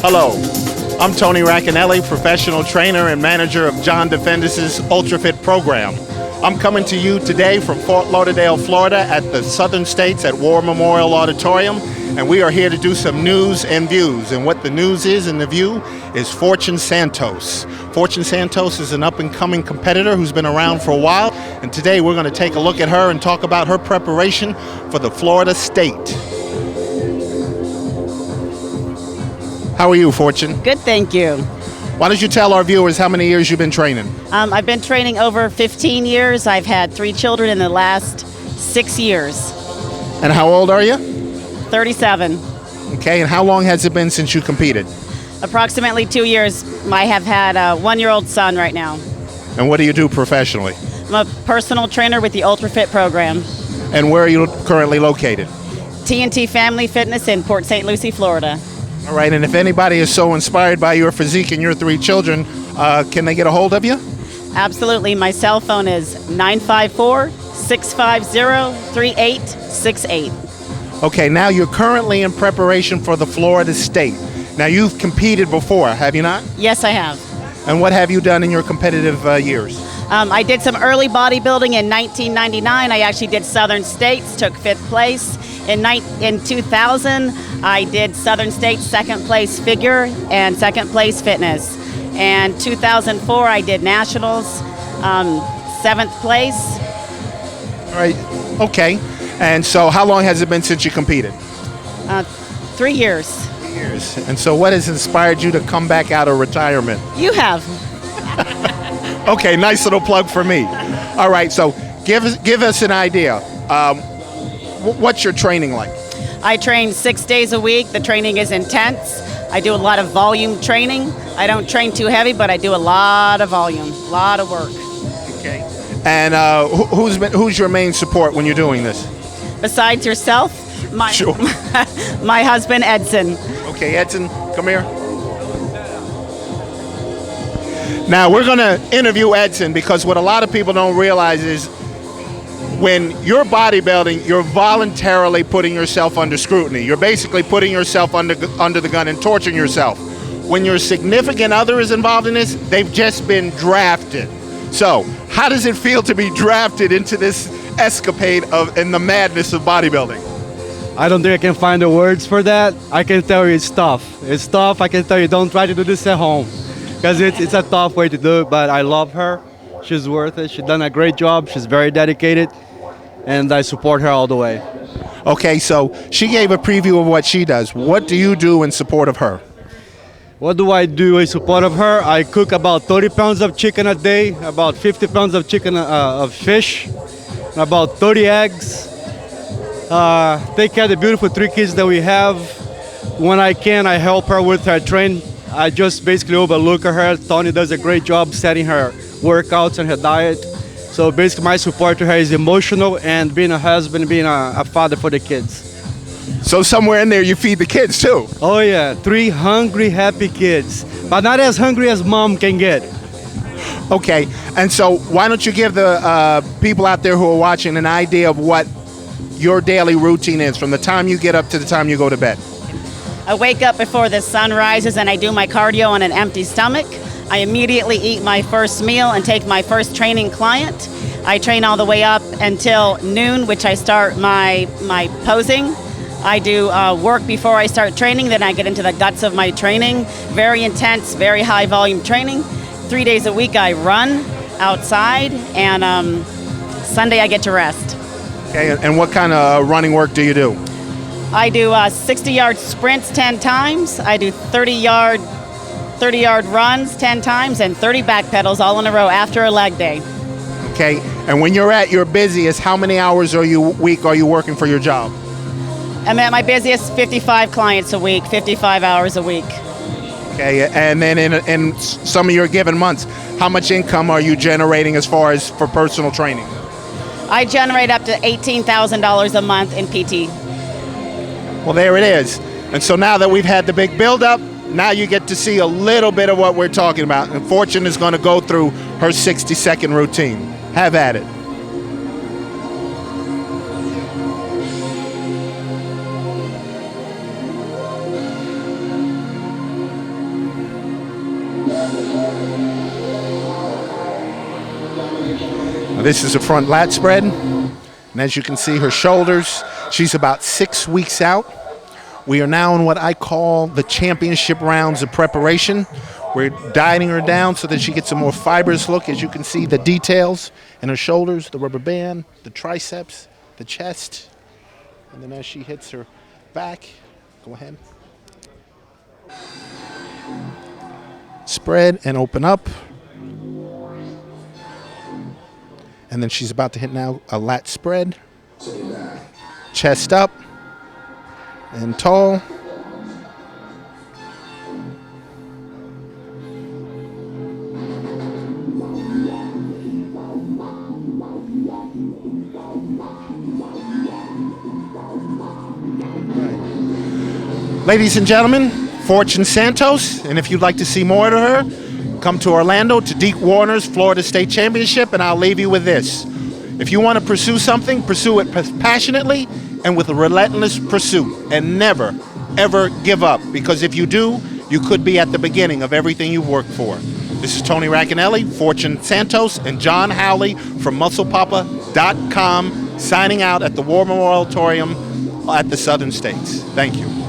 Hello, I'm Tony Racanelli, professional trainer and manager of John Defendis' UltraFit program. I'm coming to you today from Fort Lauderdale, Florida at the Southern States at War Memorial Auditorium, and we are here to do some news and views. And what the news is and the view is Fortune Santos. Fortune Santos is an up-and-coming competitor who's been around for a while, and today we're going to take a look at her and talk about her preparation for the Florida State. How are you, Fortune? Good, thank you. Why don't you tell our viewers how many years you've been training? I've been training over 15 years. I've had 3 children in the last 6 years. And how old are you? 37. Okay, and how long has it been since you competed? Approximately 2 years. I have had a 1-year-old son right now. And what do you do professionally? I'm a personal trainer with the UltraFit program. And where are you currently located? T&T Family Fitness in Port St. Lucie, Florida. All right, and if anybody is so inspired by your physique and your 3 children, can they get a hold of you? Absolutely. My cell phone is 954-650-3868. Okay, now you're currently in preparation for the Florida State. Now you've competed before, have you not? Yes, I have. And what have you done in your competitive years? I did some early bodybuilding in 1999. I actually did Southern States, took 5th place. In 2000, I did Southern States 2nd place figure and 2nd place fitness. And 2004, I did nationals, 7th place. All right, okay. And so how long has it been since you competed? 3 years. 3 years. And so what has inspired you to come back out of retirement? You have. Okay, nice little plug for me. All right, so give us an idea. What's your training like? I train 6 days a week. The training is intense. I do a lot of volume training. I don't train too heavy, but I do a lot of volume, a lot of work. Okay. And who's your main support when you're doing this? Besides yourself, my husband, Edson. Okay, Edson, come here. Now, we're going to interview Edson because what a lot of people don't realize is when you're bodybuilding, you're voluntarily putting yourself under scrutiny. You're basically putting yourself under the gun and torturing yourself. When your significant other is involved in this, they've just been drafted. So, how does it feel to be drafted into this escapade in the madness of bodybuilding? I don't think I can find the words for that. I can tell you it's tough. It's tough. I can tell you don't try to do this at home because it's a tough way to do it, but I love her. She's worth it. She's done a great job. She's very dedicated, and I support her all the way. Okay, so she gave a preview of what she does. What do you do in support of her? What do I do in support of her? I cook about 30 pounds of chicken a day, about 50 pounds of of fish, about 30 eggs. Take care of the beautiful 3 kids that we have. When I can, I help her with her training. I just basically overlook her. Tony does a great job setting her workouts and her diet. So basically my support to her is emotional and being a husband, being a father for the kids. So somewhere in there you feed the kids too? Oh yeah, 3 hungry, happy kids, but not as hungry as mom can get. Okay, and so why don't you give the people out there who are watching an idea of what your daily routine is from the time you get up to the time you go to bed? I wake up before the sun rises and I do my cardio on an empty stomach. I immediately eat my first meal and take my first training client. I train all the way up until noon, which I start my posing. I do work before I start training, then I get into the guts of my training. Very intense, very high volume training. 3 days a week I run outside, and Sunday I get to rest. Okay, and what kind of running work do you do? I do 60-yard sprints 10 times. I do 30-yard runs 10 times and 30 back pedals all in a row after a leg day. Okay, and when you're at your busiest, how many hours a week are you working for your job? I'm at my busiest 55 clients a week, 55 hours a week. Okay, and then in some of your given months, how much income are you generating as far as for personal training? I generate up to $18,000 a month in PT. Well, there it is. And so now that we've had the big build-up, now you get to see a little bit of what we're talking about. And Fortune is going to go through her 60-second routine. Have at it. Now, this is a front lat spread. And as you can see, her shoulders, she's about 6 weeks out. We are now in what I call the championship rounds of preparation. We're dieting her down so that she gets a more fibrous look. As you can see, the details in her shoulders, the rubber band, the triceps, the chest. And then as she hits her back, go ahead. Spread and open up. And then she's about to hit now a lat spread. Chest up and tall. Ladies and gentlemen, Fortune Santos, and if you'd like to see more of her, come to Orlando to Deke Warner's Florida State Championship, and I'll leave you with this. If you want to pursue something, pursue it passionately and with a relentless pursuit, and never, ever give up, because if you do, you could be at the beginning of everything you've worked for. This is Tony Racanelli, Fortune Santos, and John Howley from MusclePapa.com signing out at the War Memorial Auditorium at the Southern States. Thank you.